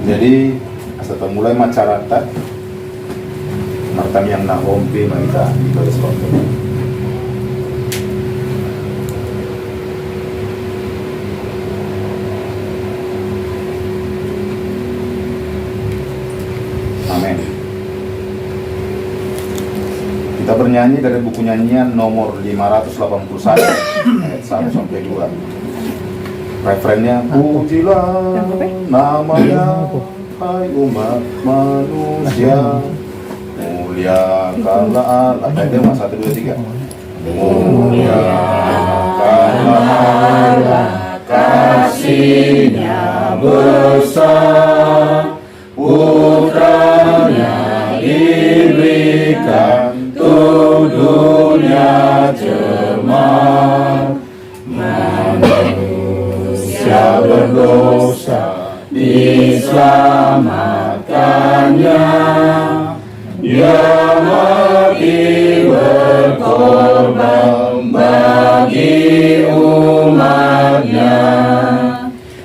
Jadi asal mulai masyarakat martam yang nahompi mereka di baris waktu. Amin. Kita bernyanyi dari buku nyanyian nomor 581 ayat 1 sampai 2. Referennya, pujilah namanya hai umat manusia, muliakanlah Allah. Ada 1, 2, 3. Muliakanlah Allah, kasih-Nya besar, putranya diberikan untuk dunia cermat. Manusia berdosa diselamatkannya, Dia mati berkorban bagi umatnya.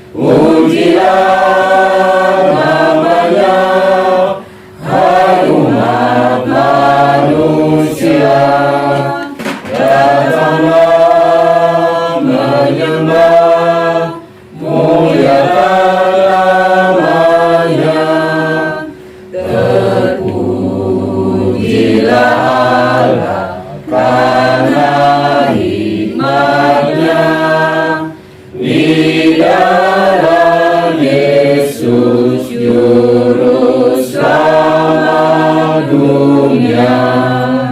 Pujilah namanya, hai umat manusia, datanglah menyembah, muliakan namanya. Terpujilah Allah karena hikmat-Nya, di dalam Yesus juru selamat dunia.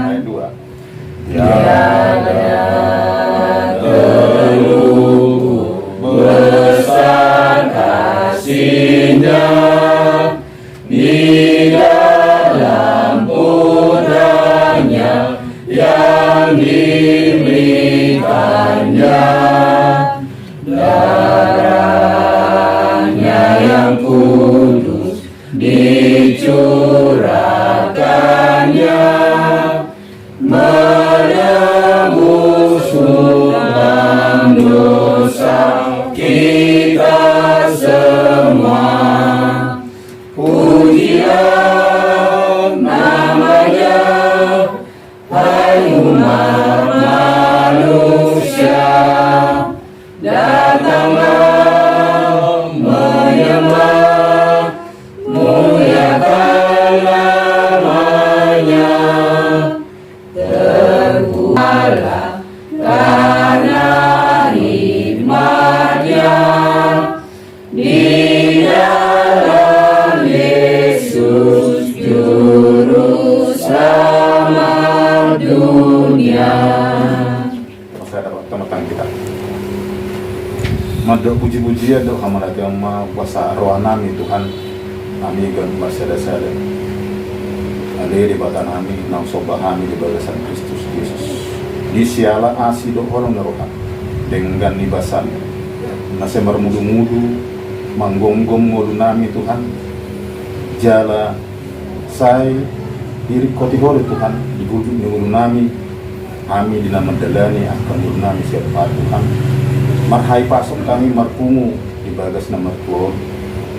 Ayat 2. Tiada teluh besar kasih-Nya, di dalam putranya yang diberikannya. Darahnya yang kudus dicurahkannya, menebus hutang dosa kita semua. Pujilah namanya, hai umat manusia, datanglah menyembah, muliakan namanya. Terpujilah karena hikmat-Nya, di dalam Yesus juru selamat dunia. Masih ada teman-teman kita. Madok puji-pujian doa hamalati amma kuasa roh nami Tuhan, kami gan masyada-sada. Ada di batan kami, nang sobah kami di balasan Kristus Yesus. Di siala asi do orang nerohan dengan nibasan. Nase mermudu-mudu, manggonggong ngolu nami Tuhan. Jala saya diri koti hole Tuhan, dibujuk ngolu nami. Kami dinamandalani akan ngolu nami siapa Tuhan. Marhai pasok kami marpungu di bagas na martuon,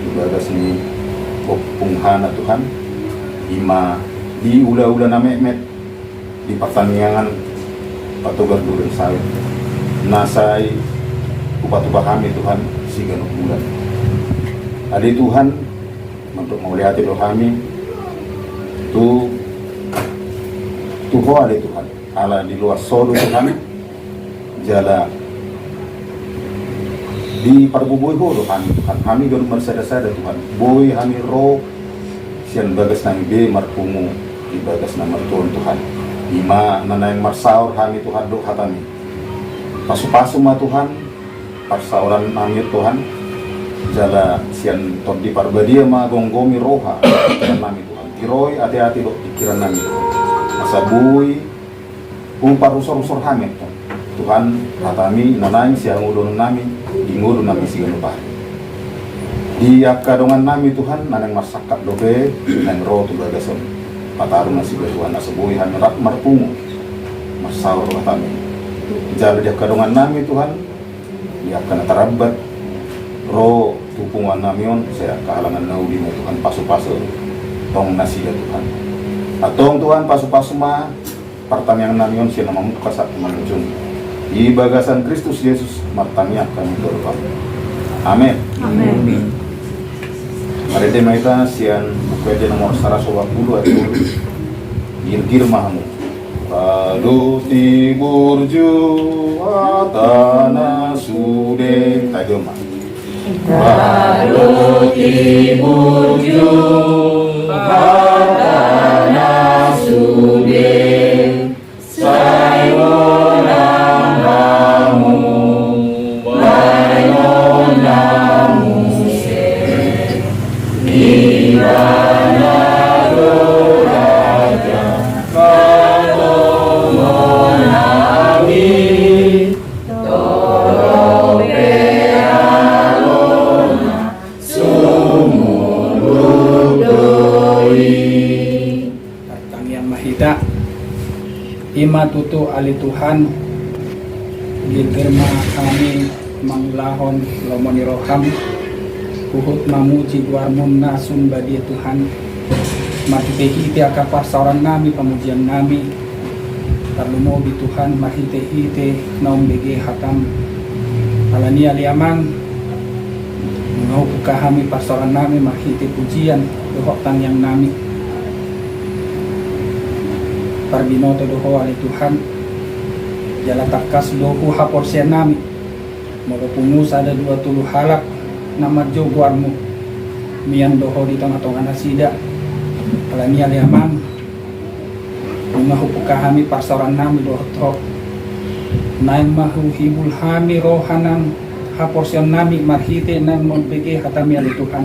di bagas ni punghana Tuhan. Ima di ula-ula na memet di pertaniangan patugar duren sawit. Nasai upatuba kami Tuhan siganok bulan. Adi Tuhan untuk melihat doa kami Tuho ada Tuhan ala di luar solo Tuhan jala di parbuboy ho Tuhan kami gan marsada-sada Tuhan boy kami ro sian bagas nang be marpungu di bagas na martuon Tuhan ima nanayang marsaur kami Tuhan do hatami pasu-pasu ma Tuhan parsauran nami Tuhan jala sian ton di parbadia ma gonggomi roha pikiran nami Tuhan kiroi hati-hati do pikiran nami masabuy umpar usor-usor kami Tuhan hatami nanayang siang udon nami inguru nami sigano pa di kadongan nami Tuhan nanang marsakap dobe nang ro tu bagason patarong na sigatuan na sabuhay hamirak marpungo marsawar hatami jala di kadongan nami Tuhan di akan tarabat ro tupungan namion saya kehalangan naudi mo Tuhan pasu-pasu tong nasi ya Tuhan atong Tuhan pasu-pasu mah pertanyaan namion siya namang kasak manujung di bagasan Kristus Yesus martanya kami berdoa amin Amin. Mari tema ita sian buku aja nomor 120 atau Gir mahamu Lalu tibur tanah sude tajoma Lalu tibur tanah sude sayonang kamu bayonamu se Nirvana doraja katononami torope alona sumurudoi Kang Yang Mahita Ima tutu ali Tuhan Gilgerma kami manglahon lomoni roham Kuhut mamuji duarmun nasun badi Tuhan Mahite ite akapar sauran nami pemujian nami Lalu mau di Tuhan mahite ite naum bege hatam Alani aliamang Mau kami pastoran nami mahite pujian Dohok yang nami Parbinoto doho ali Tuhan Jala takas dohu haporsian nami Moga pungus ada 20 halak Nama joguarmu Mian doho di tengah-tengah nasida Alani aliamang Bunga hupukahami pastoran nami doho Naim mahu hibul hami rohanam Haporsian nami marhite naim monpege hatami ali Tuhan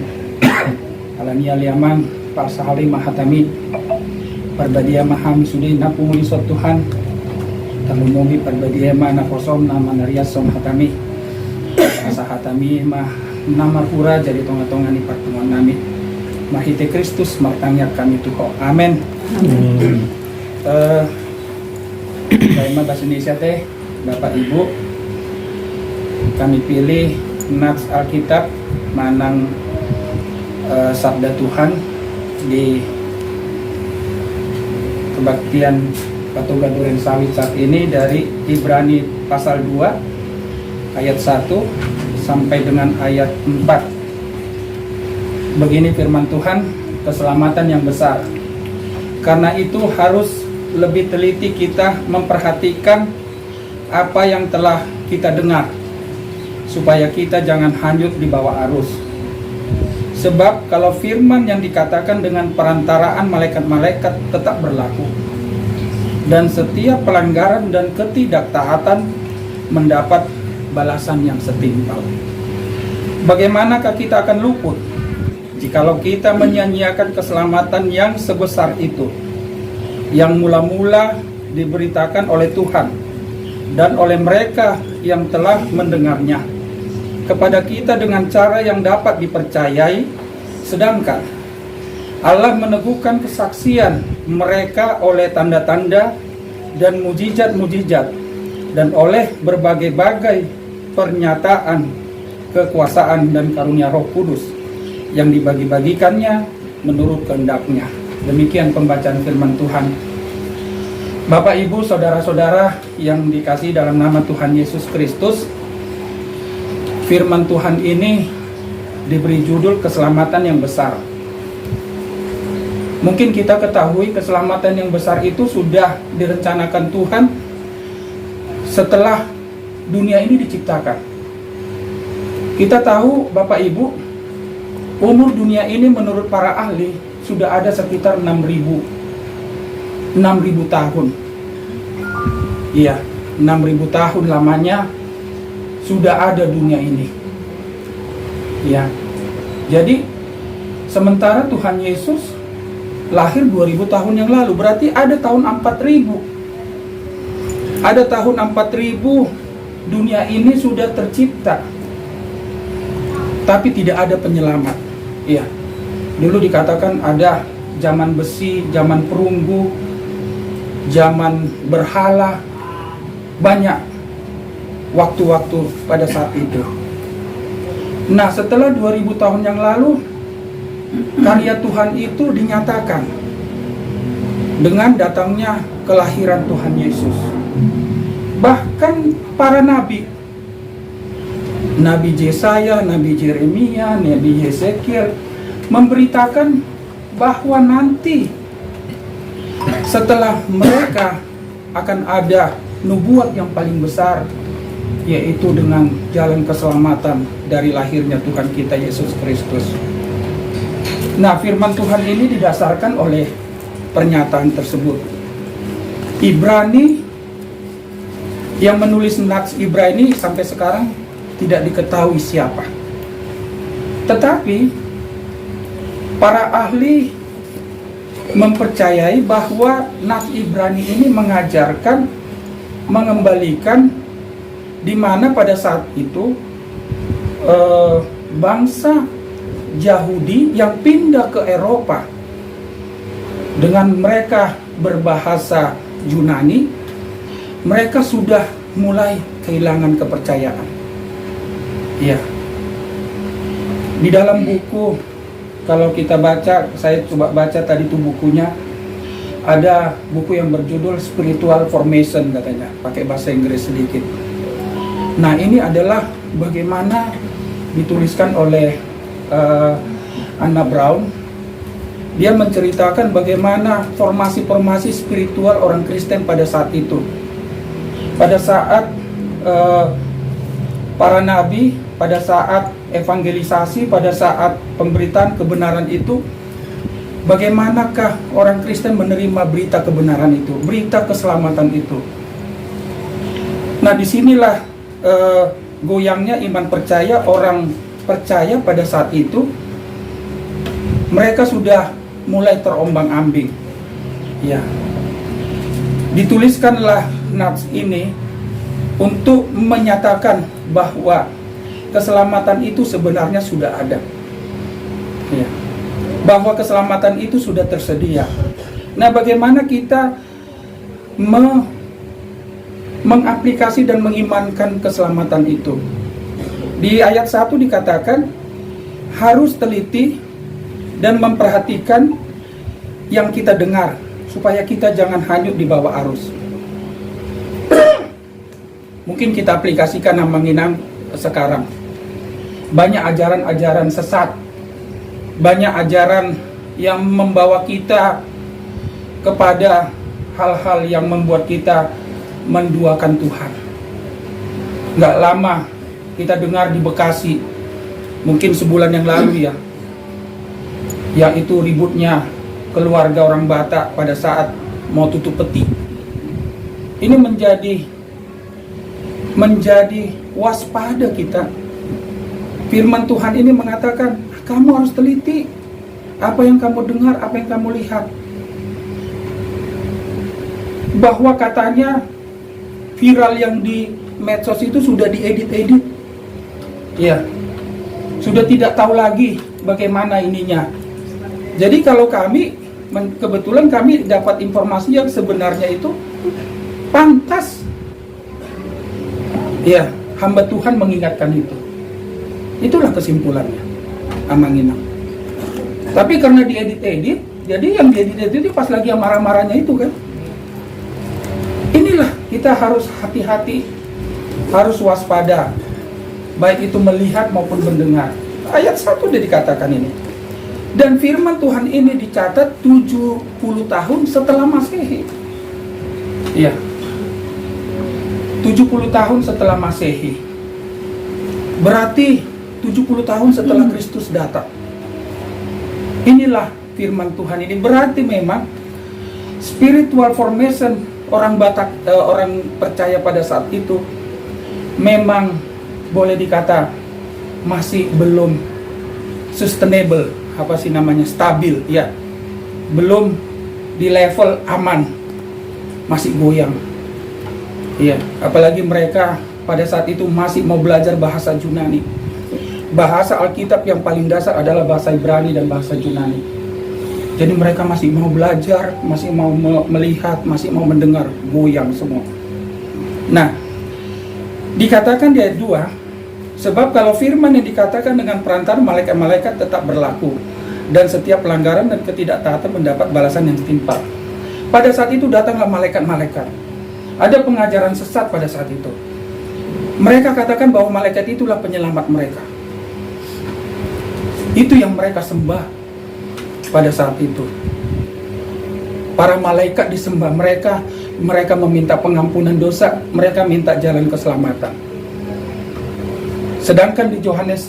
Alani aliamang parsahali mahatami Perbadia maham sudi napumuli sot Tuhan Tamumogi perbadia mana kosom nama nariasom hatami Asa hatami mah nama pura jadi tonga-tonga ni pertemuan nami Mahite Kristus martangnya kami Tuhan amin Baima bahasa Indonesia teh Bapak Ibu kami pilih Nats Alkitab manang Sabda Tuhan di kebaktian Patuga Duren Sawit saat ini dari Ibrani pasal 2 ayat 1 sampai dengan ayat 4. Begini firman Tuhan, keselamatan yang besar. Karena itu harus lebih teliti kita memperhatikan apa yang telah kita dengar supaya kita jangan hanyut di bawah arus. Sebab kalau firman yang dikatakan dengan perantaraan malaikat-malaikat tetap berlaku dan setiap pelanggaran dan ketidaktaatan mendapat balasan yang setimpal. Bagaimanakah kita akan luput jikalau kita menyia-nyiakan keselamatan yang sebesar itu yang mula-mula diberitakan oleh Tuhan dan oleh mereka yang telah mendengarnya kepada kita dengan cara yang dapat dipercayai, sedangkan Allah meneguhkan kesaksian mereka oleh tanda-tanda dan mujizat-mujizat dan oleh berbagai-bagai pernyataan kekuasaan dan karunia Roh Kudus yang dibagi-bagikannya menurut kehendaknya. Demikian pembacaan firman Tuhan. Bapak, Ibu, saudara-saudara yang dikasihi dalam nama Tuhan Yesus Kristus, firman Tuhan ini diberi judul keselamatan yang besar. Mungkin kita ketahui keselamatan yang besar itu sudah direncanakan Tuhan setelah dunia ini diciptakan. Kita tahu Bapak Ibu, umur dunia ini menurut para ahli sudah ada sekitar 6.000 tahun. Iya, 6.000 tahun lamanya sudah ada dunia ini. Ya. Jadi sementara Tuhan Yesus lahir 2000 tahun yang lalu, berarti ada tahun 4000. Ada tahun 4000 dunia ini sudah tercipta. Tapi tidak ada penyelamat. Iya. Dulu dikatakan ada zaman besi, zaman perunggu, zaman berhala, banyak waktu-waktu pada saat itu. Nah, setelah 2000 tahun yang lalu, karya Tuhan itu dinyatakan dengan datangnya kelahiran Tuhan Yesus. Bahkan para nabi, Nabi Yesaya, Nabi Yeremia, Nabi Yesekiel memberitakan bahwa nanti setelah mereka akan ada nubuat yang paling besar, yaitu dengan jalan keselamatan dari lahirnya Tuhan kita Yesus Kristus. Nah, firman Tuhan ini didasarkan oleh pernyataan tersebut. Ibrani, yang menulis Nats Ibrani sampai sekarang tidak diketahui siapa. Tetapi para ahli mempercayai bahwa Nats Ibrani ini mengajarkan, mengembalikan di mana pada saat itu bangsa Yahudi yang pindah ke Eropa dengan mereka berbahasa Yunani, mereka sudah mulai kehilangan kepercayaan. Ya, di dalam buku, kalau kita baca, saya coba baca tadi tuh bukunya, ada buku yang berjudul Spiritual Formation katanya, pakai bahasa Inggris sedikit. Nah, ini adalah bagaimana dituliskan oleh Anna Brown. Dia menceritakan bagaimana formasi-formasi spiritual orang Kristen pada saat itu. Pada saat para nabi, pada saat evangelisasi, pada saat pemberitaan kebenaran itu, bagaimanakah orang Kristen menerima berita kebenaran itu, berita keselamatan itu. Nah, disinilah goyangnya iman percaya orang percaya pada saat itu. Mereka sudah mulai terombang-ambing. Ya, dituliskanlah nats ini untuk menyatakan bahwa keselamatan itu sebenarnya sudah ada. Ya, bahwa keselamatan itu sudah tersedia. Nah, bagaimana kita mengaplikasi dan mengimankan keselamatan itu? Di ayat 1 dikatakan harus teliti dan memperhatikan yang kita dengar supaya kita jangan hanyut di bawah arus. Mungkin kita aplikasikan Amanginang sekarang. Banyak ajaran-ajaran sesat, banyak ajaran yang membawa kita kepada hal-hal yang membuat kita menduakan Tuhan. Nggak lama kita dengar di Bekasi, mungkin sebulan yang lalu ya, yaitu ributnya keluarga orang Batak pada saat mau tutup peti. Ini menjadi waspada kita. Firman Tuhan ini mengatakan, kamu harus teliti apa yang kamu dengar, apa yang kamu lihat. Bahwa katanya viral yang di medsos itu sudah diedit-edit. Ya, sudah tidak tahu lagi bagaimana ininya. Jadi kalau kami, kebetulan kami dapat informasi yang sebenarnya itu pantas. Ya, hamba Tuhan mengingatkan itu. Itulah kesimpulannya, Amanginang. Tapi karena diedit-edit, jadi yang diedit-edit itu pas lagi yang marah-marahnya itu kan. Inilah kita harus hati-hati, harus waspada, baik itu melihat maupun mendengar. Ayat 1 sudah dikatakan ini. Dan firman Tuhan ini dicatat 70 tahun setelah Masehi. Ya, 70 tahun setelah Masehi. Berarti 70 tahun setelah Kristus datang. Inilah firman Tuhan ini. Berarti memang spiritual formation orang Batak, orang percaya pada saat itu memang boleh dikata masih belum sustainable, apa sih namanya, stabil ya, belum di level aman, masih goyang ya. Apalagi mereka pada saat itu masih mau belajar bahasa Yunani. Bahasa Alkitab yang paling dasar adalah bahasa Ibrani dan bahasa Yunani. Jadi mereka masih mau belajar, masih mau melihat, masih mau mendengar, goyang semua. Nah, dikatakan di ayat 2, Sebab kalau firman yang dikatakan dengan perantara malaikat-malaikat tetap berlaku, dan setiap pelanggaran dan ketidaktaatan mendapat balasan yang setimpal. Pada saat itu datanglah malaikat-malaikat. Ada pengajaran sesat pada saat itu. Mereka katakan bahwa malaikat itulah penyelamat mereka. Itu yang mereka sembah pada saat itu. Para malaikat disembah mereka meminta pengampunan dosa, mereka minta jalan keselamatan. Sedangkan di Yohanes,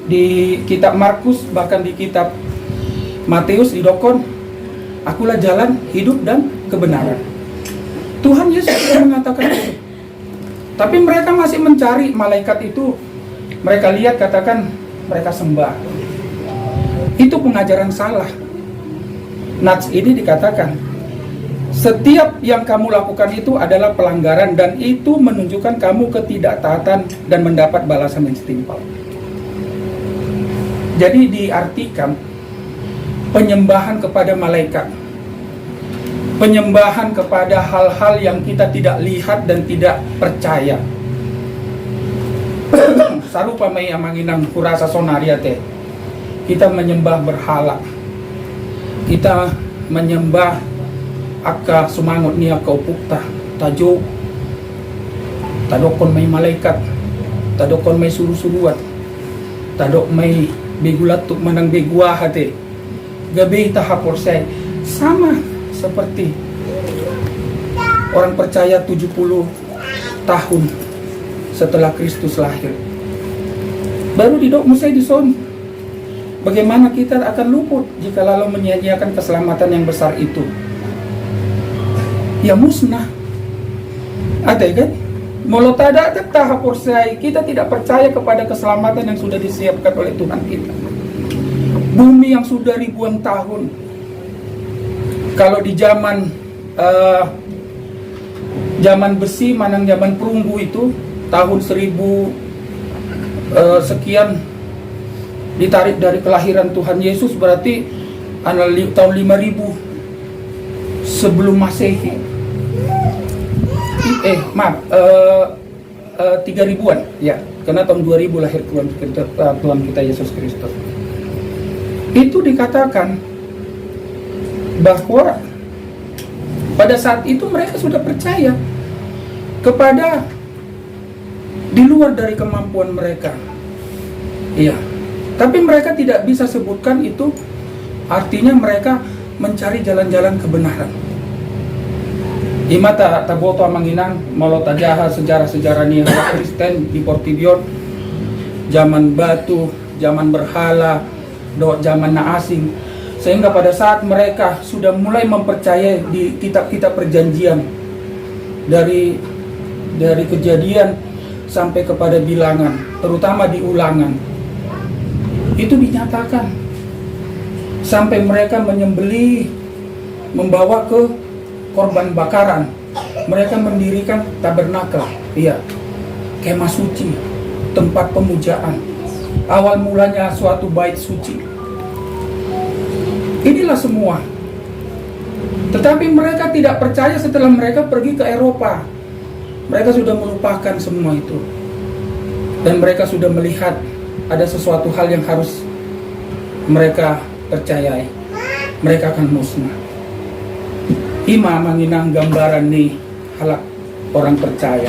di kitab Markus, bahkan di kitab Matius didokon, akulah jalan, hidup, dan kebenaran. Tuhan Yesus sudah mengatakan itu. Tapi mereka masih mencari malaikat itu. Mereka lihat, katakan, mereka sembah. Itu pengajaran salah. Nats ini dikatakan, setiap yang kamu lakukan itu adalah pelanggaran, dan itu menunjukkan kamu ketidaktaatan dan mendapat balasan yang setimpal. Jadi diartikan penyembahan kepada malaikat, penyembahan kepada hal-hal yang kita tidak lihat dan tidak percaya. Sarupa may amanginang kurasa sonaria teh. Kita menyembah berhala. Kita menyembah aka sumangot niya kaupukta, tajo, tadokon may malaikat, tadokon may suru-suruat, tadok may begulatuk manang begua hati, gabi tahapor say. Sama seperti orang percaya 70 tahun setelah Kristus lahir. Baru didok musai dison. Bagaimana kita akan luput jika lalu menyia-nyiakan keselamatan yang besar itu? Ya musnah. Ada kan? Mulut ada tahap persai, kita tidak percaya kepada keselamatan yang sudah disiapkan oleh Tuhan kita. Bumi yang sudah ribuan tahun. Kalau di zaman zaman besi, manang zaman perunggu itu tahun 1000 sekian ditarik dari kelahiran Tuhan Yesus, berarti tahun 5000 sebelum Masehi. 3000-an ya, karena tahun 2000 lahir Tuhan kita Yesus Kristus. Itu dikatakan bahwa pada saat itu mereka sudah percaya kepada di luar dari kemampuan mereka. Iya. Tapi mereka tidak bisa sebutkan itu, artinya mereka mencari jalan-jalan kebenaran. Imata taboto amanginang malota jaha sejarah-sejarah nihara Kristen di Portibion, zaman batu, zaman berhala, zaman asing, sehingga pada saat mereka sudah mulai mempercayai di kitab-kitab perjanjian dari Kejadian sampai kepada Bilangan, terutama di Ulangan, itu dinyatakan sampai mereka menyembelih, membawa ke korban bakaran. Mereka mendirikan tabernakel, iya, kemah suci, tempat pemujaan. Awal mulanya suatu bait suci. Inilah semua. Tetapi mereka tidak percaya setelah mereka pergi ke Eropa. Mereka sudah melupakan semua itu. Dan mereka sudah melihat ada sesuatu hal yang harus mereka percayai. Mereka akan musnah. Ima manginang gambaran nih halak orang percaya.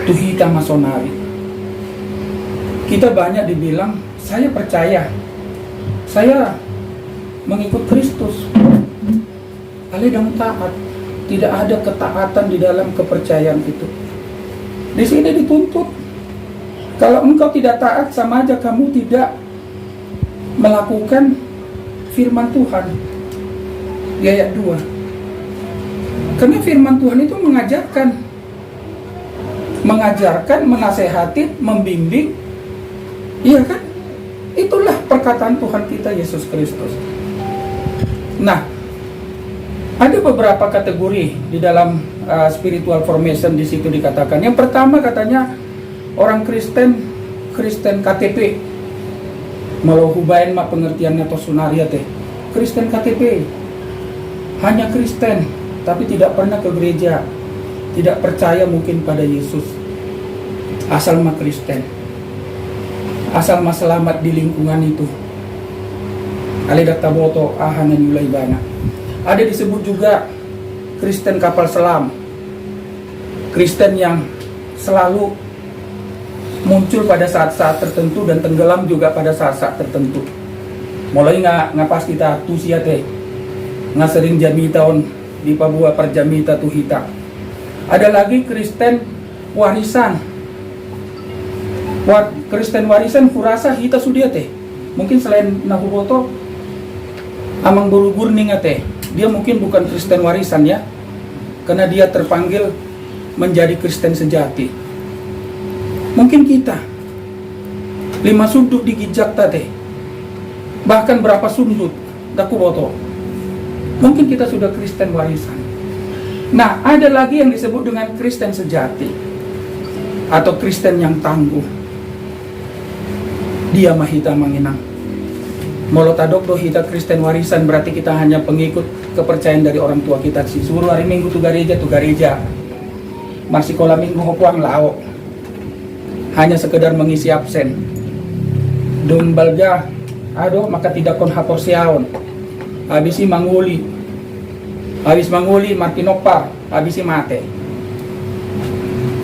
Tuhita masonari. Kita banyak dibilang, saya percaya, saya mengikut Kristus. Alidang taat. Tidak ada ketaatan di dalam kepercayaan itu. Di sini dituntut, kalau engkau tidak taat, sama aja kamu tidak melakukan firman Tuhan. Di ayat 2. Karena firman Tuhan itu mengajarkan, menasehati, membimbing. Iya kan? Itulah perkataan Tuhan kita Yesus Kristus. Nah, ada beberapa kategori di dalam spiritual formation di situ dikatakan. Yang pertama katanya orang Kristen KTP. Malau hubain mah pengertiannya to sunaria teh. Kristen KTP. Hanya Kristen, tapi tidak pernah ke gereja. Tidak percaya mungkin pada Yesus. Asal mah Kristen. asal maselamat di lingkungan itu. Alidak taboto ahanan yulai bana. Ada disebut juga Kristen kapal selam, Kristen yang selalu muncul pada saat-saat tertentu dan tenggelam juga pada saat-saat tertentu. Mulai nggak pas kita tu sia teh, nggak sering jamita on di Papua perjamita tu hita. Ada lagi Kristen warisan. Kristen warisan kurasa hita sudia teh. Mungkin selain nahuboto amang buru-buru ninga teh, dia mungkin bukan Kristen warisan ya, karena dia terpanggil menjadi Kristen sejati. Mungkin kita 5 sudut di gijak teh, bahkan berapa sudut daku boto. Mungkin kita sudah Kristen warisan. Nah, ada lagi yang disebut dengan Kristen sejati atau Kristen yang tangguh. Dia mahita manginang. Molotadok do hita Kristen warisan, berarti kita hanya pengikut kepercayaan dari orang tua kita. Si suruh hari Minggu tu gereja. Masih sekolah Minggu hopuang lao. Hanya sekedar mengisi absen. Dumbalga, aduh maka tidak kon haporsiaon. Habisi manguli. Habis manguli martinopar, habisi mate.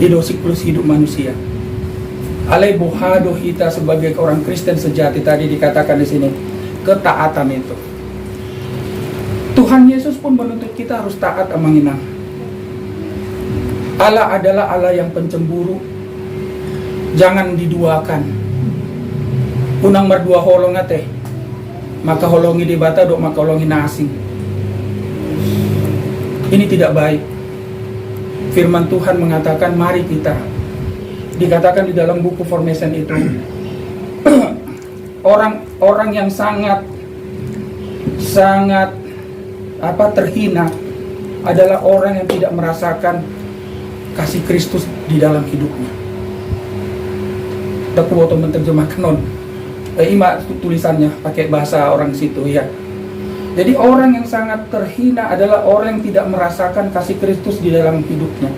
Itu siklus hidup manusia. Alai bohado kita sebagai orang Kristen sejati tadi dikatakan di sini, ketaatan itu. Tuhan Yesus pun menuntut kita harus taat amanginang. Allah adalah Allah yang pencemburu. Jangan diduakan. Unang merdua holong teh, maka holongi di bata dok maka holongi nasi. Ini tidak baik. Firman Tuhan mengatakan mari kita, dikatakan di dalam buku Formation itu, orang yang sangat terhina adalah orang yang tidak merasakan kasih Kristus di dalam hidupnya. Aku waktu menerjemahkan ima tulisannya pakai bahasa orang situ ya. Jadi orang yang sangat terhina adalah orang yang tidak merasakan kasih Kristus di dalam hidupnya.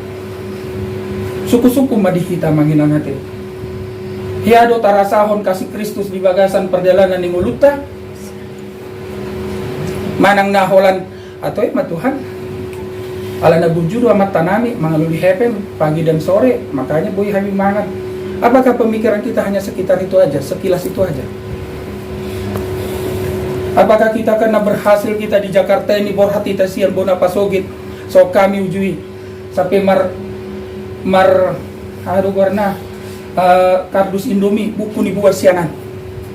Suku-suku madihita manginan hati. Hiado tarasahon kasih Kristus di bagasan perjalanan di nguluta. Manang naholan atau ima Tuhan. Ala nabujuru amat tanami mangaluli hepem pagi dan sore, makanya boy kami mangan. Apakah pemikiran kita hanya sekitar itu aja, sekilas itu aja? Apakah kita karena berhasil kita di Jakarta ini borhati tasian bona pasogit, so kami ujui sampai warna kardus Indomie buku ni buat sianan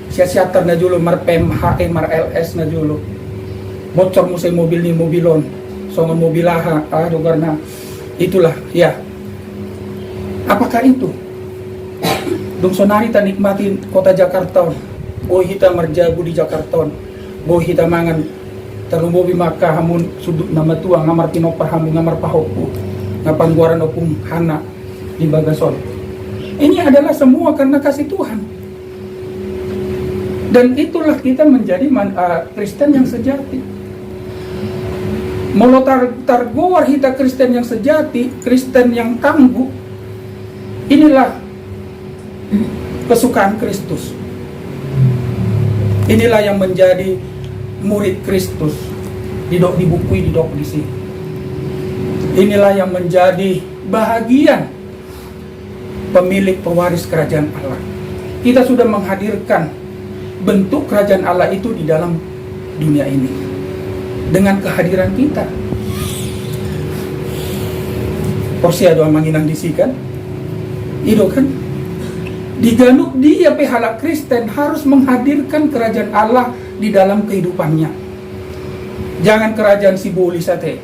sia-siatar na julo mar PMHE mar LS na julo bocor musai mobil ni mobilon songon mobilaha warna itulah ya. Apakah itu dong sonari ta nikmati kota Jakarta, boy hita marjabu di Jakarta, boy hita mangan terlumbobi maka hamun sudut nama tua ngamar tinopar hamun ngamar pahoku ngapangguaran opung hana di bagason. Ini adalah semua karena kasih Tuhan. Dan itulah kita menjadi Kristen yang sejati. Molo targowar hita Kristen yang sejati, Kristen yang tangguh. Inilah kesukaan Kristus. Inilah yang menjadi murid Kristus. Dibukui di sini. Inilah yang menjadi bahagian pemilik pewaris kerajaan Allah. Kita sudah menghadirkan bentuk kerajaan Allah itu di dalam dunia ini dengan kehadiran kita. Porsia doa manginang disikan itu kan diganuk dia pehala Kristen harus menghadirkan kerajaan Allah di dalam kehidupannya. Jangan kerajaan simbolis saja.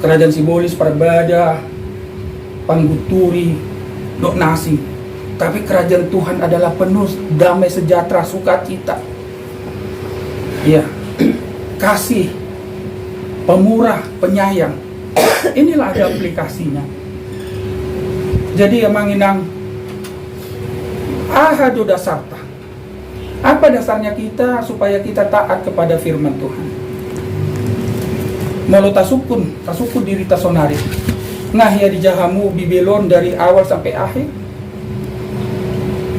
Kerajaan simbolis perbada, pangguturi, dok nasi. Tapi kerajaan Tuhan adalah penuh damai sejahtera, sukacita. Ya, kasih, pemurah, penyayang. Inilah ada aplikasinya. Jadi yang manginang ahadu dasarta. Apa dasarnya kita supaya kita taat kepada firman Tuhan? Molo tasukun diri tasonari. Ngahya di jahamu bibelon dari awal sampai akhir.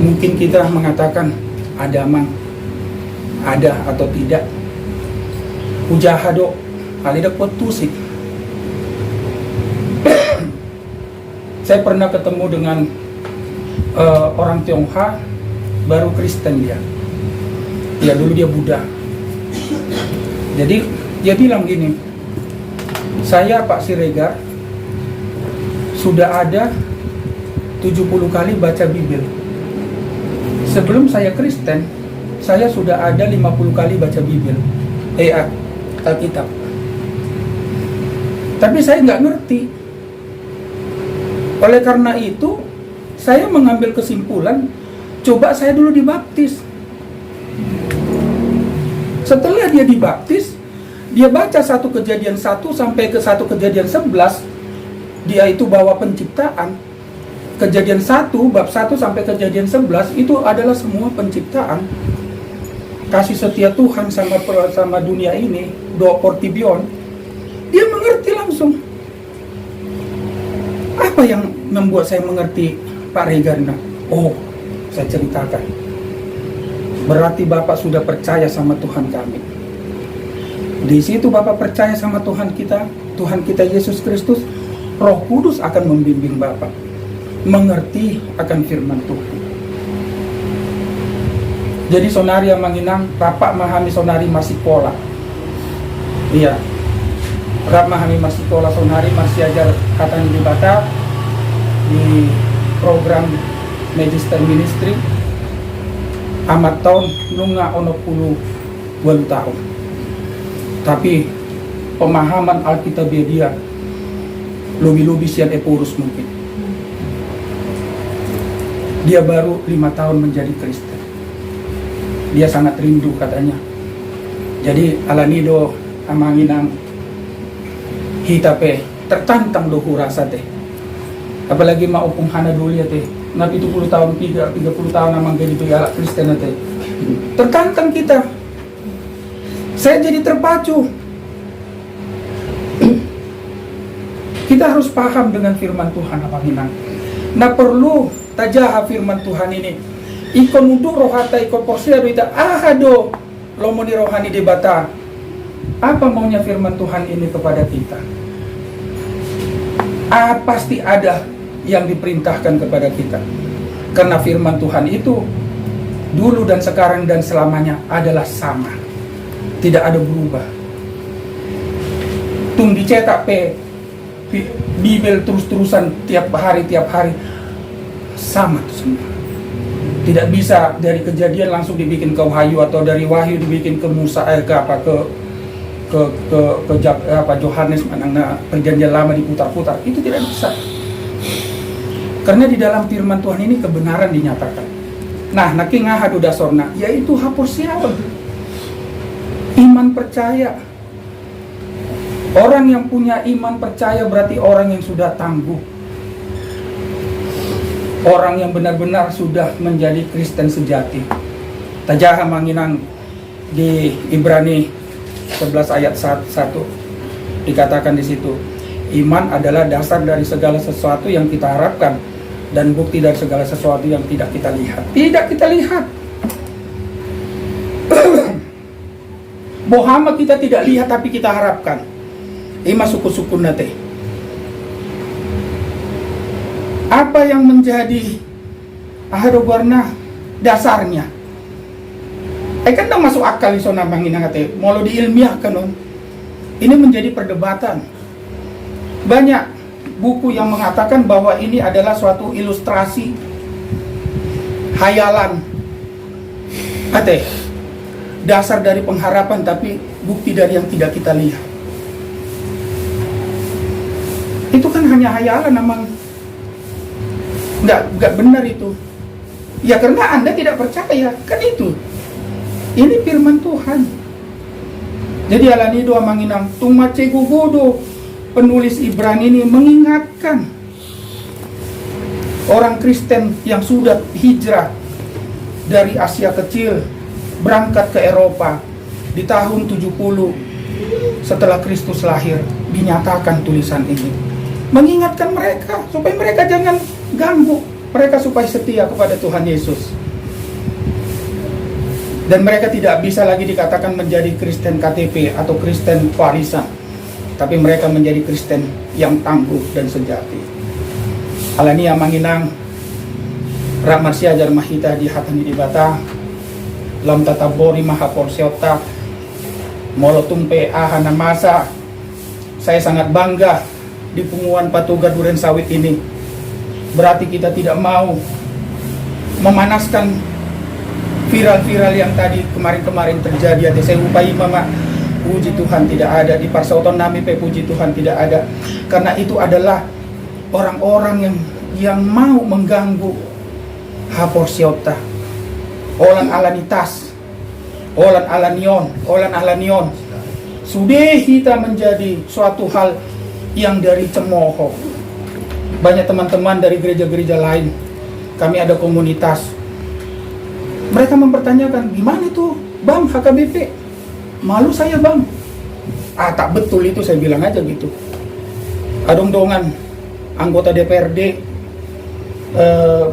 Mungkin kita mengatakan ada mang, ada atau tidak. Ujahado, alida putusik. Saya pernah ketemu dengan orang Tionghoa, baru Kristen dia. Ya dulu dia Buddha. Jadi dia bilang gini, saya Pak Siregar sudah ada 70 kali baca Bibil. Sebelum saya Kristen, saya sudah ada 50 kali baca Bibil, Alkitab. Tapi saya nggak ngerti. Oleh karena itu, saya mengambil kesimpulan, coba saya dulu dibaptis. Setelah dia dibaptis, dia baca 1 Kejadian 1 sampai ke 1 Kejadian 11, dia itu bawa penciptaan. Kejadian 1, bab 1 sampai Kejadian 11 itu adalah semua penciptaan. Kasih setia Tuhan sama dunia ini, do portibion. Dia mengerti langsung. Apa yang membuat saya mengerti, Pak Regarna? Oh, saya ceritakan. Berarti Bapak sudah percaya sama Tuhan kami. Di situ Bapak percaya sama Tuhan kita Yesus Kristus, Roh Kudus akan membimbing Bapak mengerti akan firman Tuhan. Jadi sonari yang menginang, Bapak memahami sonari masih pola. Iya. Bapak memahami masih pola sonari masih ajar kata di Batak di program Magister Ministry. Amat tahun nunga ono 10 tahun. Tapi pemahaman Alkitab dia lebih sian epurus mungkin. Dia baru 5 tahun menjadi Kristen. Dia sangat rindu katanya. Jadi alanido amanginang hitape tertantang dohu rasa teh. Apalagi mau punghana dulu ya teh. Nabi 70 tahun, 30 tahun amang jadi itu ya Kristen teh. Tertantang kita. Saya jadi terpacu. Kita harus paham dengan firman Tuhan apa hinang. Nah perlu tajaha firman Tuhan ini. Ikon untuk rohata ikon porsia duita ahado lomoni rohani debata. Apa maunya firman Tuhan ini kepada kita? Pasti ada yang diperintahkan kepada kita. Karena firman Tuhan itu dulu dan sekarang dan selamanya adalah sama. Tidak ada berubah. Tung dicetak Bibel terus-terusan tiap hari sama tuh semua. Tidak bisa dari Kejadian langsung dibikin ke Wahyu atau dari Wahyu dibikin ke Musa ke Yohanes, mana perjanjian lama diputar-putar. Itu tidak bisa. Karena di dalam firman Tuhan ini kebenaran dinyatakan. Nah, naki ngahadu dasorna, yaitu haporsiaon. Iman percaya. Orang yang punya iman percaya berarti orang yang sudah tangguh. Orang yang benar-benar sudah menjadi Kristen sejati. Tajaha manginang di Ibrani 11 ayat 1 dikatakan di situ. Iman adalah dasar dari segala sesuatu yang kita harapkan dan bukti dari segala sesuatu yang tidak kita lihat. Tidak kita lihat. Bohama kita tidak lihat tapi kita harapkan. Ima suku-suku nate. Apa yang menjadi warna dasarnya? Kan dong masuk akal iso nambangin ngate. Mau diilmiahkan on. Ini menjadi perdebatan. Banyak buku yang mengatakan bahwa ini adalah suatu ilustrasi hayalan. Dasar dari pengharapan tapi bukti dari yang tidak kita lihat. Itu kan hanya hayalan namang. Nggak benar itu. Ya karena Anda tidak percaya. Kan itu. Ini firman Tuhan. Jadi alanido amanginang tumace gugudo. Penulis Ibrani ini mengingatkan orang Kristen yang sudah hijrah dari Asia Kecil berangkat ke Eropa di tahun 70 setelah Kristus lahir. Dinyatakan tulisan ini mengingatkan mereka supaya mereka jangan ganggu Mereka supaya setia kepada Tuhan Yesus. Dan mereka tidak bisa lagi dikatakan menjadi Kristen KTP atau Kristen warisan, tapi mereka menjadi Kristen yang tangguh dan sejati. Alania manginang Ramar siajar mahita di hatani di bata lam tatabori mahapor siota molotumpe ahana masa. Saya sangat bangga di Punguan Patuga Duren Sawit ini. Berarti kita tidak mau memanaskan viral-viral yang tadi kemarin-kemarin terjadi. Saya upai mama, puji Tuhan tidak ada di Parsauton nami, puji Tuhan tidak ada. Karena itu adalah orang-orang yang mau mengganggu hapor siota, olan alanitas, olan alanion. Sudah kita menjadi suatu hal yang dari cemooh. Banyak teman-teman dari gereja-gereja lain, kami ada komunitas. Mereka mempertanyakan, gimana tuh Bang HKBP? Malu saya Bang. Tak betul itu, saya bilang aja gitu. Adong-dongan anggota DPRD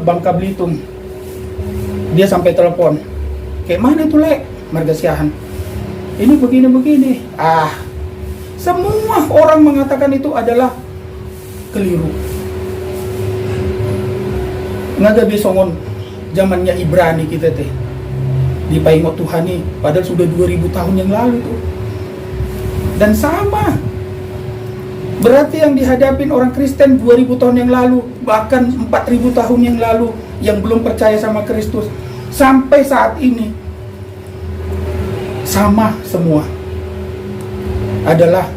Bangka Belitung, dia sampai telepon, kayak mana tuh Lek Margasiahan, ini begini-begini. Semua orang mengatakan itu adalah keliru. Ngagabi songon zamannya Ibrani kita teh dipaingot Tuhani, padahal sudah 2000 tahun yang lalu tuh. Dan sama berarti yang dihadapin orang Kristen 2000 tahun yang lalu, bahkan 4000 tahun yang lalu, yang belum percaya sama Kristus, sampai saat ini sama semua, adalah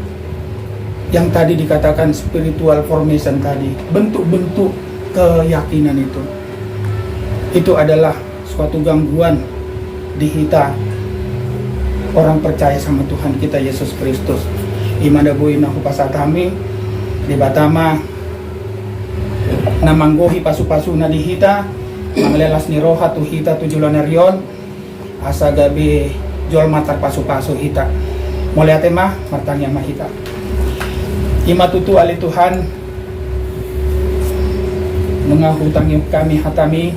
yang tadi dikatakan spiritual formation tadi, bentuk-bentuk keyakinan itu adalah suatu gangguan di kita orang percaya sama Tuhan kita Yesus Kristus. Imanda buina hupasatami di Batama namanggohi pasu-pasu na di hita manglelas ni roha tu hita tujulanarion asa gabi jual matar pasu-pasu hita moliate mah martangnya mah hita ima tutu ali Tuhan mengahutang kami hatami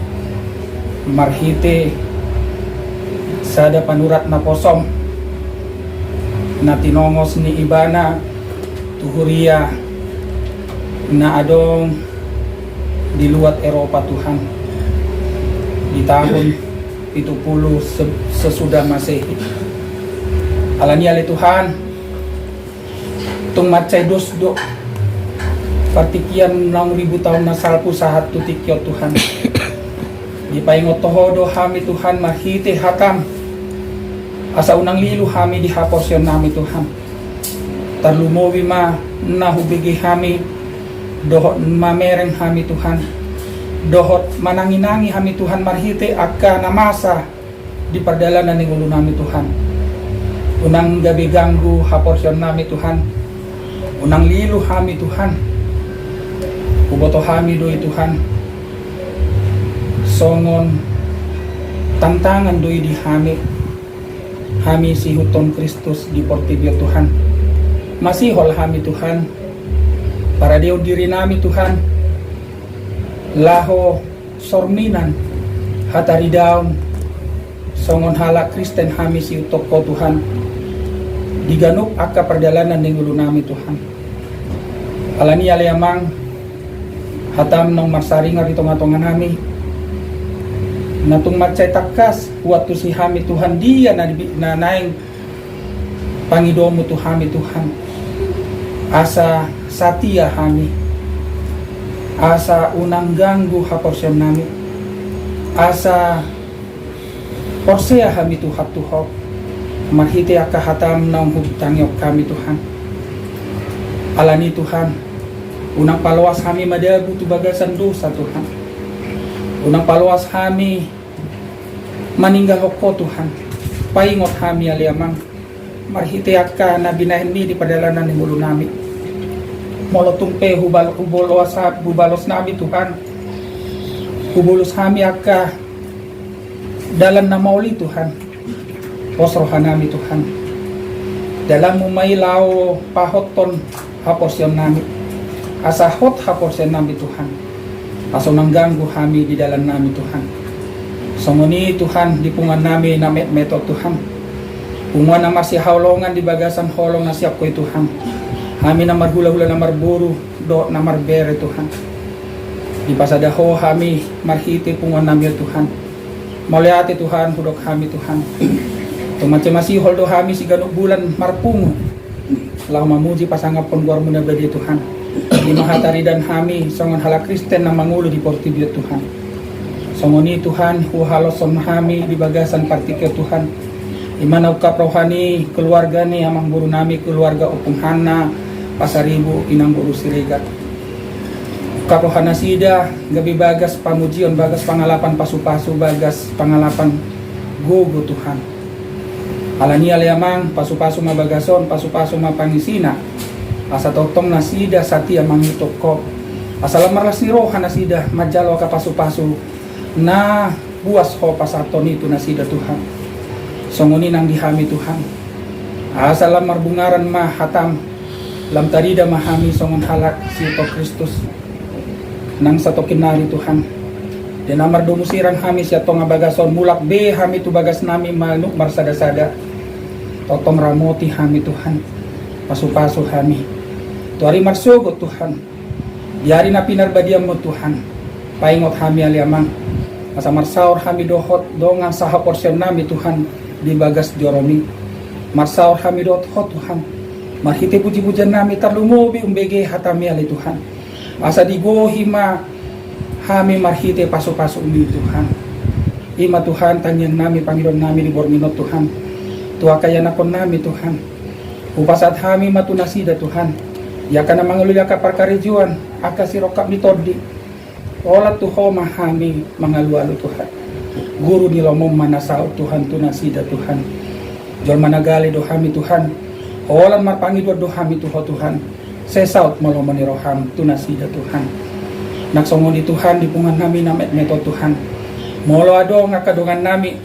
marhite sada panurat na posom na tinongos ni ibana tuhuria na adong di luar Eropa Tuhan di tahun 70 sesudah Masehi. Alani ali Tuhan tung macay dosdo partikian 6.000 tahun na salpu sahat tutikyo Tuhan di paingot tohodo hami Tuhan mahite hatam asa unang lilu hami di haporsyon nami Tuhan tarlumowi ma nahubigi hami dohot mamereng hami Tuhan dohot mananginangi hami Tuhan marhite akka namasa di perdalanan ng ulo nami Tuhan unang gabi ganggu haporsyon nami Tuhan unang lilu hami Tuhan uboto hami doi Tuhan songon tantangan doi di hami si huton Kristus di portibio Tuhan masihol hami Tuhan para dio diri nami Tuhan laho sorminan hatari daun songon hala Kristen hami si utok ko Tuhan diganuk akka perjalanan ng ulo nami Tuhan alani alayamang hatam nong marsaringar itong atongan nami natung macay takas waktu si hami Tuhan dia na naing pangidomo tu hami Tuhan asa satia hami asa unang ganggu haporsyon nami asa porsea hami Tuhan tuhok marhite akka hatam nong hubtangyok kami Tuhan alani Tuhan unang paluas kami madabu tu bagasan dosa Tuhan unang paluas kami maninggal hoko Tuhan paingot kami aliamang marhite akka na binahin mi di padalanan ng ulo nami molotungpe hubalos nami Tuhan hubulos kami akka dalan na mauli Tuhan posrohan nami Tuhan dalam mumaylaw pahoton haporsyon nami asa hot haporsyon nami Tuhan Aso mengganggu kami di dalam nami Tuhan. Songoni Tuhan dipungan nami na meto Tuhan. Punguan na masih haulongan di bagasan holong na siap ko Tuhan. Kami na marhula-hula na marburu do na marbere Tuhan. Di pasadaho kami marhiti punguan nami Tuhan. Mauliati Tuhan hudok kami Tuhan. Tumacam masih holdo kami si ganuk bulan marpungu. Lau mamuji pasangap pengguar muna badi Tuhan. Di mahatari dan kami songon hala Kristen na mangulo di portibio Tuhan. Songoni Tuhan huhalos som kami di bagasan partikel Tuhan. Imanaw ka rohani keluarga ni amang buru nami keluarga upung hana pasaribu inang buru sirigat. Kaprohana sida gabi bagas pamujion bagas pangalapan pasu-pasu bagas pangalapan gogo Tuhan. Alani alayamang pasu-pasu mabagason pasu-pasu mapangisina. Asa totong nasida satia mangitok ko. Asalam marlas ni roha nasida majalo ka pasu-pasu na buas ho pasaton itu nasida Tuhan. Songoni nang dihami Tuhan. Asalam marbungaran mahatam lam tarida mahami songon halak sito Kristus nang sato kinari Tuhan. Dan amar domusirang hami siya tonga bagason mulak be hami tu bagas nami manuk marsada-sada. Totong ramoti hami Tuhan. Pasu-pasu hami. Tuari marsugot Tuhan. Diari na pinarbadiam mo Tuhan. Paingot hami aliamang. Asa marsaur hami dohot dongan saha porsyon nami Tuhan. Di bagas joromi marsaur kami dot hot Tuhan marhite puji-pujian nami tarlumubi umbege hatami ali Tuhan asa digohi ma kami marhite paso-paso umi Tuhan ima Tuhan tanyan nami Panginoon nami di borminot Tuhan tua kaya nakon nami Tuhan upasat kami matunasida Tuhan ya kana manguluya ka parkarejuan aka sirokap mitodi olat tuhoma kami mangalu-alu Tuhan guru nilomom manasao Tuhan tunasida Tuhan jol managali do kami Tuhan olan marpangidwa do kami Tuhan sesaut malomani roham tunasida Tuhan naksongoni Tuhan dipungan nami namet meto Tuhan molo adong akadongan nami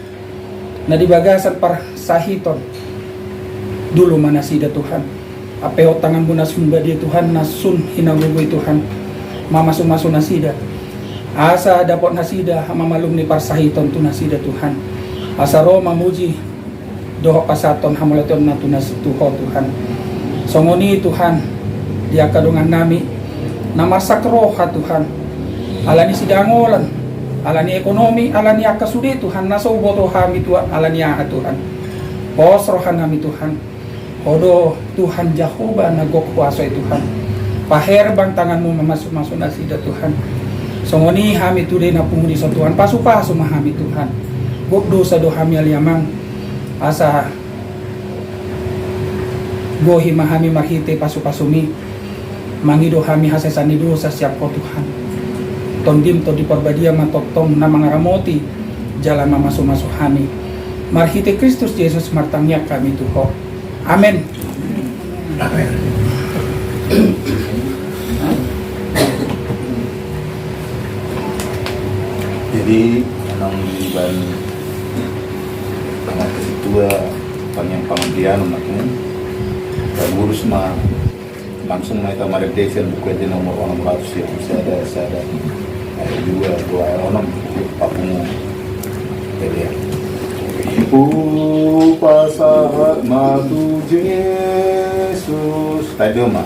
na dibagasan par sahiton dulu manasida Tuhan apeo tangan bunas sumbadi Tuhan nasun hinagugoy Tuhan mamasu-masu nasida asa dapat nasida mamalum ni parsahiton tu nasida Tuhan asa ro mamuji doho pasaton hamulaton na tunas tuho Tuhan songoni Tuhan dia kadungan nami namasak roha Tuhan alani sidangolan alani ekonomi alani akasudi Tuhan naso boto kami Tuhan alani Tuhan pos rohan nami Tuhan odo Tuhan Jehovah nagok kuasa Tuhan paher bang tanganmu memasuk-masuk nasida Tuhan songoni hami tude na pumuni sa Tuhan pasu-pasu mahami Tuhan gok dosa do hami aliamang asa gohi mahami marhite pasu-pasumi mangido hami hasesani dosa siap ko Tuhan tondim to di parbadia matotong na mga ramoti jala mamasu-masu hami marhite Kristus Yesus martangnya kami Tuhan amen Amen. Jadi anong iban mga kasitua panyang pangadian natin urus ma langsung na ito ma-redaction pwede na mo anong ratus yung sada ay dua anong papungo jadi upasahat matu Jesus tayo ma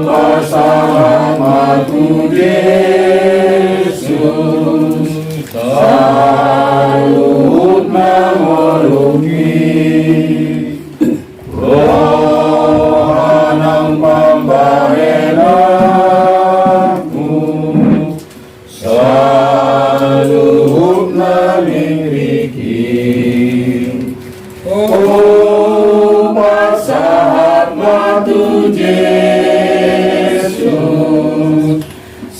Upasama tu Yesus salut mengolongi rohanang pambarenaku salut namiriki upasama tu Yesus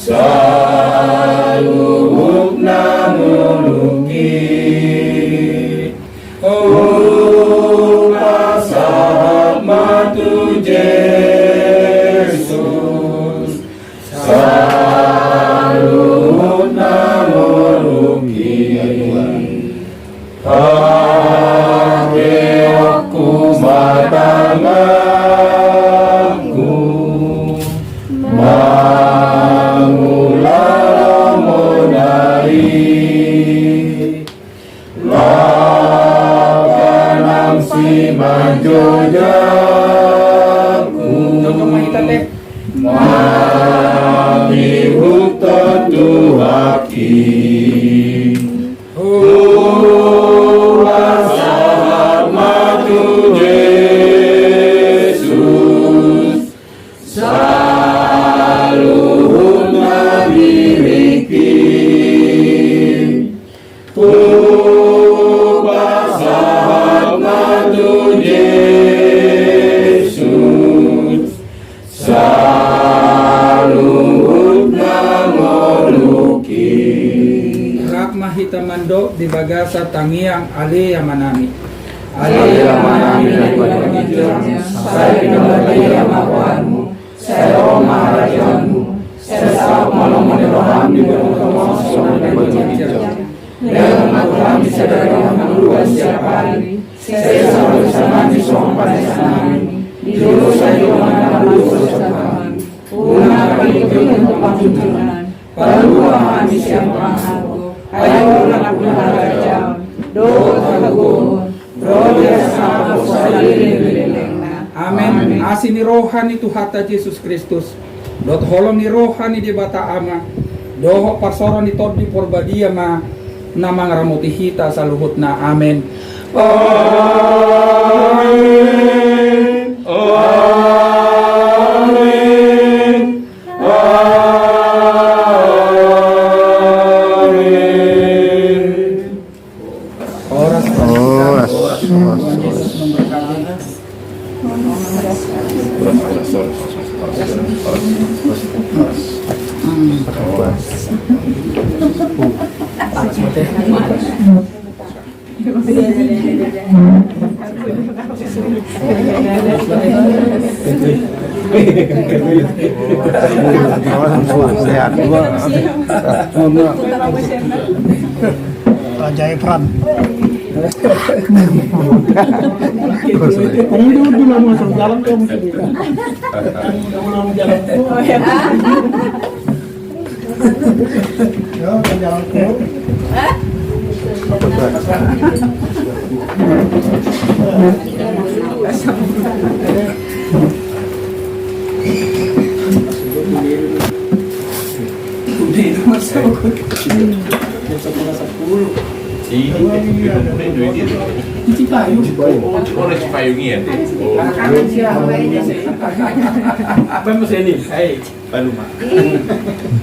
salut namuluki upasama tu Yesus salut namuluki Ake aku matanganku si manjojaku Joko mahita teh. mami hutan tuhaki rasa matu Yesus saluhut nabiriki sahat matu Yesus saluhut nangoluki Rak mahita mando di bagasa tangiang ale yamanami. Ale yamanami daripada hijaunya saya pindah yamawanmu saya Roma rajaanmu saya sahab malam meneroham di berkembang sama daripada hijau dan Tuhan bisa dari yang luas setiap hari saya selalu bersama di soal pada sanami di dulu saya mana lalu bersama Una kali untuk panggungan Paluang di siapa aku ayo nak menghadap do tagung do biasa salililililna Amin. Asini rohani Tuhata Yesus Kristus. Dot holong ni rohani di bata ama. Doho parsoro ni tod di porbadia ma namang ramuti hita saluhutna. Amin. Amin. Amin. Amin. Oras. Tuhan Yesus memberkati. Raja Efran.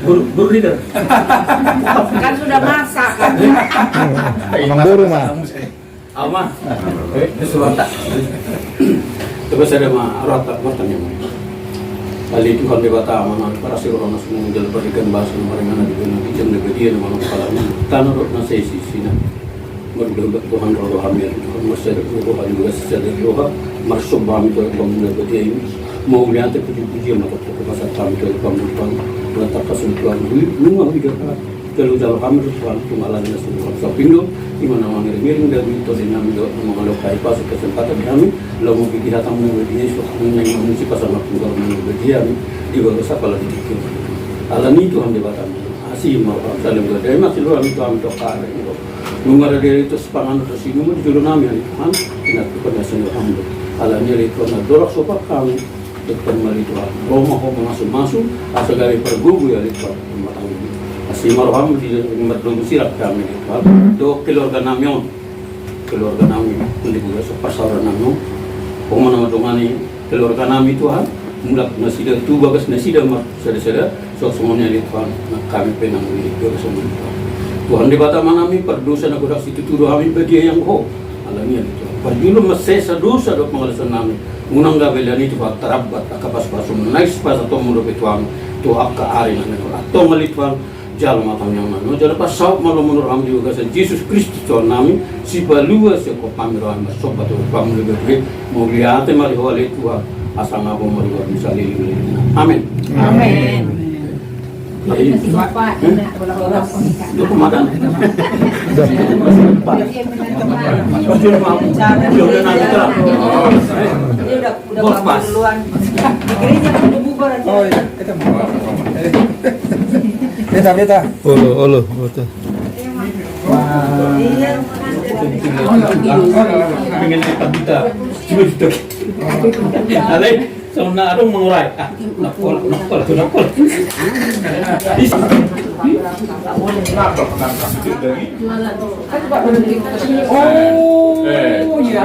Guru leader. Kan sudah masak kan. Emang guru mah. Ama, sesuatu. Terus ada mah rata bertanya mah. Kali itu kan debata mana para sirona semua menjadi berikan bahasa mereka di dalam jam negeri mana kepala tanah rotna sesi sini. Berdoa Tuhan roh kami Tuhan masyarakat roh juga secara roh masuk kami ke dalam negeri ini. Mau lihat puji-puji mata bahasa kami ke dalam Tuhan letak kesentuhan lu juga kalau dalam kami Tuhan tumalannya semua sapindo di mana miring dan itu dinamik mengelokai pas kesempatan kami lalu kita datang menjadi Yesus menyanyi si pasal waktu menjadi di bawah sapala dikit ala ni Tuhan debatan asih mau saling berdaya masih luar itu kami dokar Nunggu dari itu sepangan terus ini mau dijulur nami hari Tuhan kita kepedasan Tuhan ala ni itu na dorak sopak kami kembali Tuhan Roma masuk asal dari pergugu ya Tuhan asih marham di merdung sirap kami Tuhan do keluarga namion untuk juga pasal namion pemana madongani keluarga nami Tuhan mulak nasida tu bagas nasida mak sada so semuanya Tuhan kami penang ini do semua Tuhan di bata manami perdosa na godak situ turu kami badia yang ho alami Tuhan perjulum mesesa dosa do pengalasan nami unang gabelani itu terabat akapas pasum nais pas atau mudo Tuhan tu akka ari na atau malituan jalan matang yang mana jalan pasau malu menurut kami juga san Yesus Kristus Tuhan nami si balua si ko pamiran sobat tu kami lebih mau lihat mari wali Tuhan asal ngabo mari bisa lili amin Amin. itu kemadan Dia udah bangun duluan. Dikiranya udah bubar aja. Oh iya, kita mau. Beta. Olo, betul. Iya. Dengan kita cuma gitu. Alay, so na arong mengurai. Nakol. Oh, iya.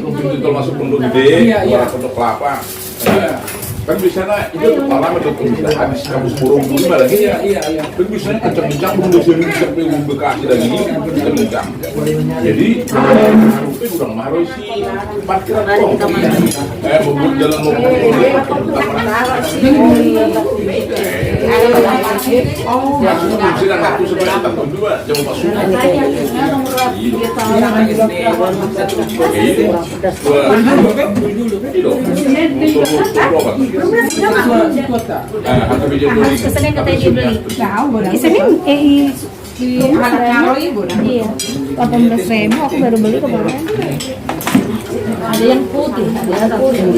Begitu masuk pondok gede, pondok kelapa. Kan biasanya itu lama itu bisa habis kampus burung gimana lagi ya? Iya. Kan biasanya kencang-kencang belum disini sampai Bekasi lagi kencang. Jadi itu udah ngaruh sih parkiran kok. Bubur jalan mau sedang aku supaya takut juga jam 4 subuh. Senin katanya dia beli. Senin Di anak Naro ibu. iya 18.000 aku baru beli kemarin. Ada yang putih, ada yang putih.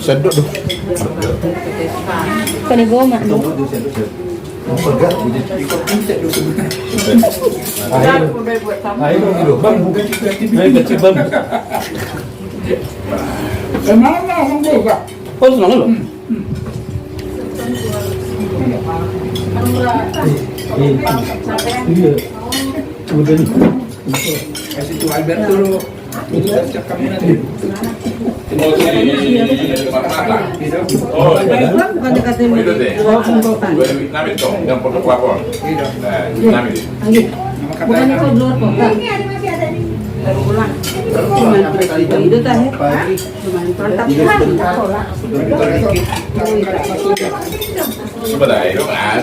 Sedot tuh. Panigoma. Mana orang buka? Oh, senang lo. Kasih tuh Alberto lo. Itu sejak kami nanti. Oh, Bukan dekat ini. itu deh. Namit dong, yang pondok kelapa. Namit. Bukan itu di luar kota. Baru pulang. Itu teh. Coba dah, itu kan,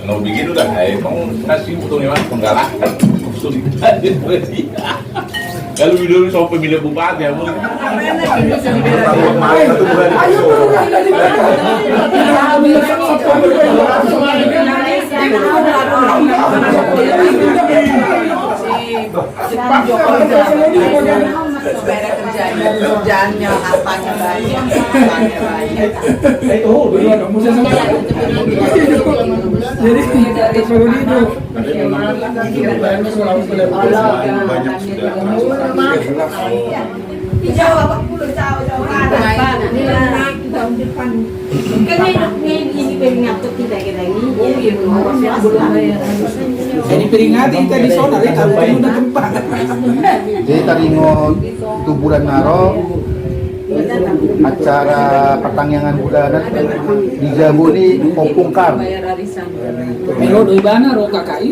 mau bikin udah, mau kasih utangnya mas penggalakan, kalau video soal pemilihan bupati ya, Kerjaannya apanya banyak. Jadi banyak sudah. Dijawab aku jawab. Ini peringatan kita ini. Jadi peringati kita di sana, kalau kamu udah tempat. Jadi taringo itu bulan Naro acara pertangyangan bulanan di Jabuni Popungkar. Melo doi bana ro KKI.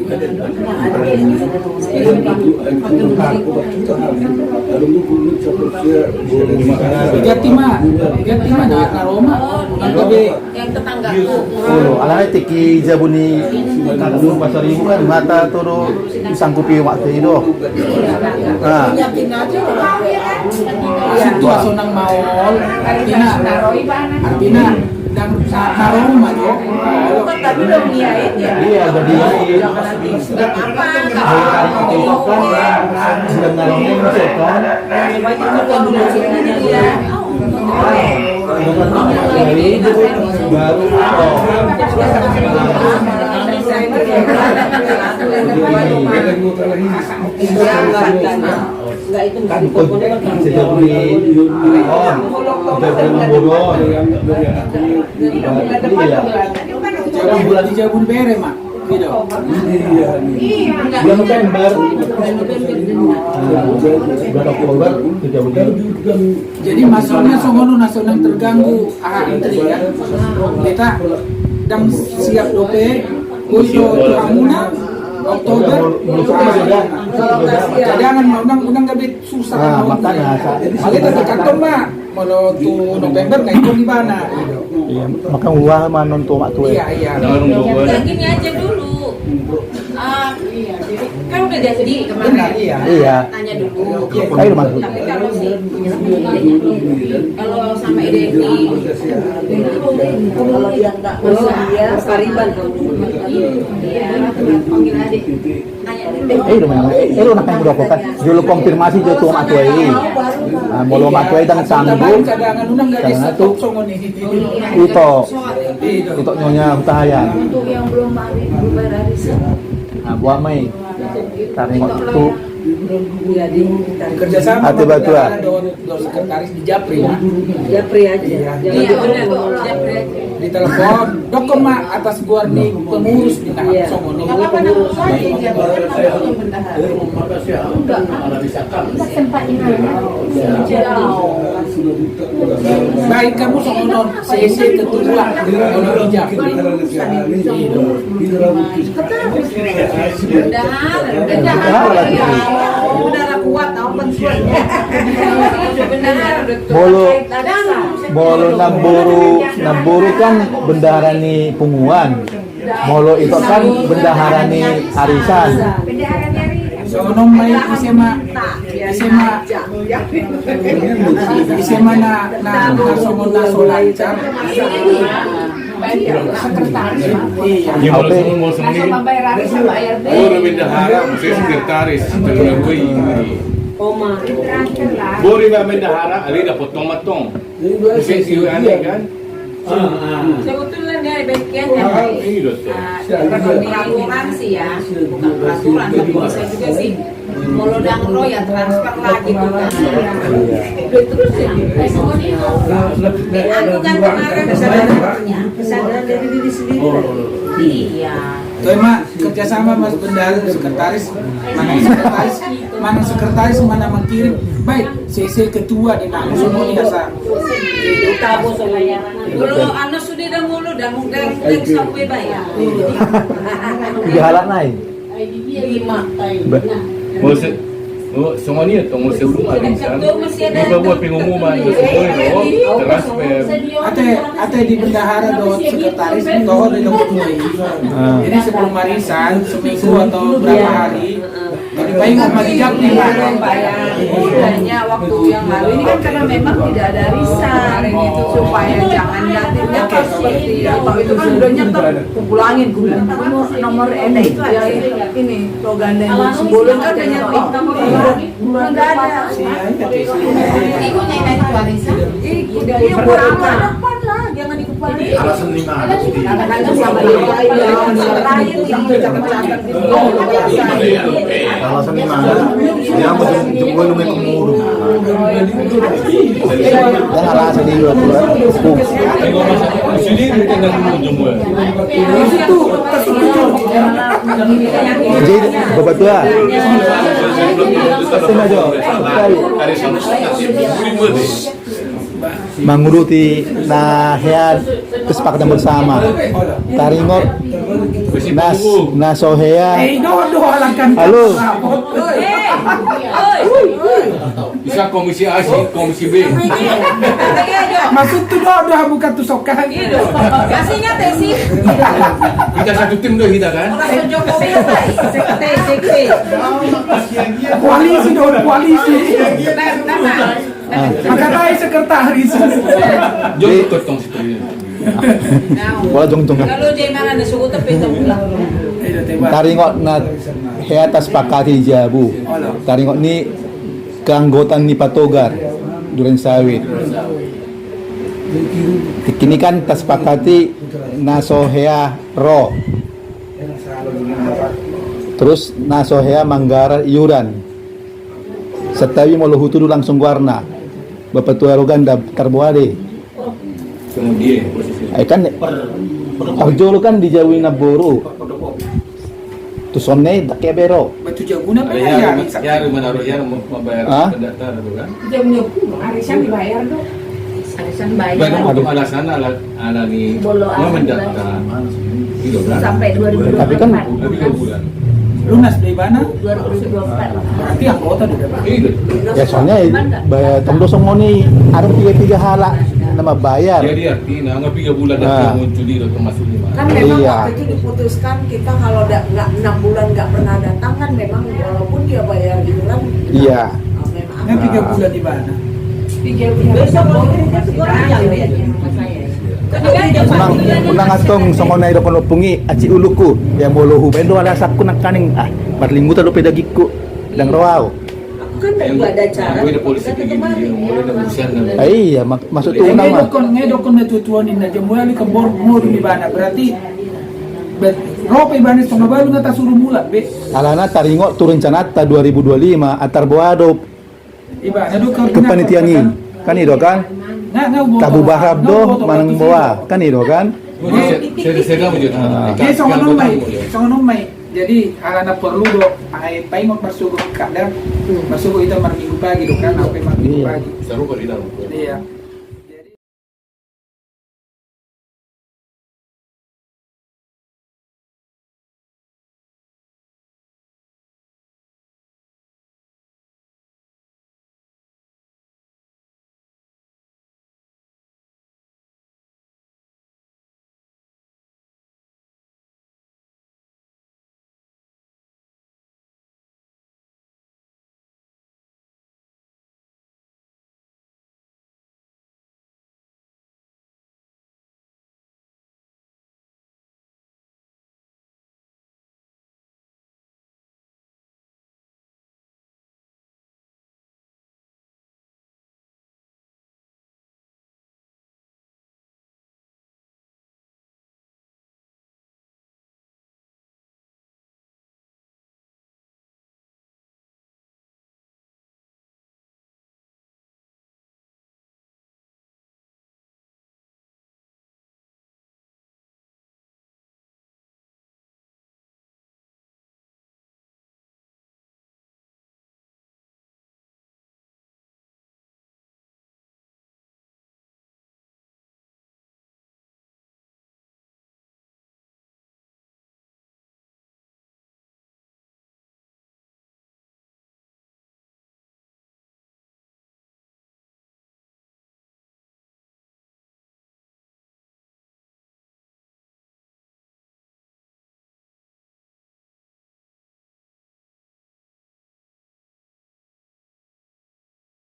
Gatima na Roma. Yang tetangga. Oh, alane tiki Jabuni kadung pasar ibu kan mata turu sangkupi waktu itu. Nah, Situ asonang maol. Artina dan Naroma yo. Tapi udah niain ya. iya jadi sedang ngalongnya masuk kan. Baru kan sejak beli Jadi bulan di Jabun Bere mak. Gitu. bulan November bulan Oktober tidak begitu. Jadi masuknya songono nasional terganggu antri ya. Kita dan siap dope ujo amuna Oktober jangan undang gabit susah Nah, makanya kita ke kantor mah kalau tuh November nggak ikut di mana iya, maka uang manon tuh mak tuh. iya Ya gini aja dulu. Kan udah jadi kemarin. benar iya Iya. Tanya dulu. Kayu mas. Tapi kalau kalau sama identik, kalau dia nggak dia Pariban iya, panggil adik. Tanya dulu. Lu nak yang berapa kan? Dulu konfirmasi jo tuh mak tuh ini. molo makuai dan sanggup cadangan unang gak Cadangan disetok tuh. songo nih. itu nyonya hutayan. Untuk yang belum bayar arisan. Nah, buat mai taringok itu Kerjasama Ate Batua. dengan sekretaris di Japri ya. Japri aja. Iya, Iya benar. Japri aja. di telepon dokter mak atas gua nih pengurus di tahap songo nih. Apa nama saya jabatan yang bendahara? Baik kamu songo non CC ketua di Japri. Bendahara kuat tahu pensiun. Bolo namburu kan bendahara ni punguan. Molo itu kan bendahara ni arisan. Songo non mai SMA na songo na solancar. Iya, kalau semua semuanya. Orang bendahara, mesti sekretaris, terlalu Oma. Bori ba bendahara, ali dapat potong-potong. Mesti aneh kan? Sebetulnya dari bagian Iya, peraturan sih ya, bukan peraturan tapi bisa juga sih. Molodang lo ya transfer lagi tuh kan. Terus ya. Aku kan kemarin kesadaran dari diri sendiri. Iya. Tuh emak kerjasama mas bendahara sekretaris mana mengirim baik CC ketua di nama semua biasa. Dulu anak sudah dah mulu dan mungkin sampai bayar. 3 halak naik. 5. semua ni atau mesti rumah arisan. Masih ada. Ini buat pengumuman semua itu transfer. Ate di bendahara do sekretaris toh di temui. Jadi sebelum arisan seminggu atau berapa hari jadi baik mau dijawab nih Pak. Hanya waktu yang lalu ini kan karena memang tidak ada arisan gitu supaya jangan yatimnya pas seperti apa itu kan udah nyetok pulangin nomor ND itu ya ini slogan yang sebelum kan udah nyetok nggak ada ikut naik warisan iya berapa depan lah jangan ikut warisan Alasan 5 ada sedih. kadang-kadang sama Alasan 5 ada. Dia mau jempol lu main kemuru. Dan alasan di luar Sini kita nak jumpa. Jadi bapak tua. Sengaja. Arisan Menguruti nahian kesepakatan bersama. Taringok nasohea. Doh alangkan. Halo. bisa komisi A, komisi B. Maksud tuh doh bukan tusokan. kasihnya tesi Kita satu tim dah kita kan. orang Jokowi sekte Koalisi maka baik sekretaris. Jom kotong situ. Wala jong-jong. kalau dia mana disuruh tapi itu pulang Taringok na hea tas pakati jabu. Taringok ni keanggotaan ni patogar Duren Sawit. Kini kan tas pakati nasohea ro. Terus nasohea Manggarai iuran. Setawi moluhutu langsung warna. Bapak tua Roganda Tarboade. Kemudian Kan Parjolo kan dijauhi Naboro. Tusone tak bero. Batu jaguna ya ya. menaruh ya membayar Hah? pendaftar itu kan. arisan dibayar dong arisan Baik bayar untuk alasan ala ni Bolo mau mendaftar. Gitu kan. sampai 2024 Tapi kan Udah 3 bulan. Lunas dari mana? 2024 Berarti anggota udah Pak. Gitu. ya soalnya tomdo songoni ada 3 halak nama bayar. Jadi artinya nggak 3 bulan Ah. dah muncul di termasuk lima. Kan memang Iya. waktu itu diputuskan kita kalau nggak 6 bulan nggak pernah datang kan memang walaupun dia bayar iuran Iya. memang Yang 3 bulan di mana? besok kalau kita sekarang ya Unang atong songonay do penupungi aci uluku yang bolohu bendo ala sakku nak kaning marlingu talo pedagiku dan rawau. kan nggak ada cara. Ada polisi Kita begini, kembali. mulai dari usian dan Iya, maksud tunang mah. Ngedokon na tutuanin na jemula ni kembor mur di bana berarti rope ibane sama baru ngata suruh mula be Alana taringo turun canata 2025 atar boado ibana do kepanitiaan ini. Kan itu kan? Tabu bahab do manang bawa. Kan itu kan? saya wujud. Jadi songonom mai. Jadi alana perlu do ai paingot masuk kadang masuk itu minggu pagi do kan apa minggu pagi. Seru kali dalam. Iya.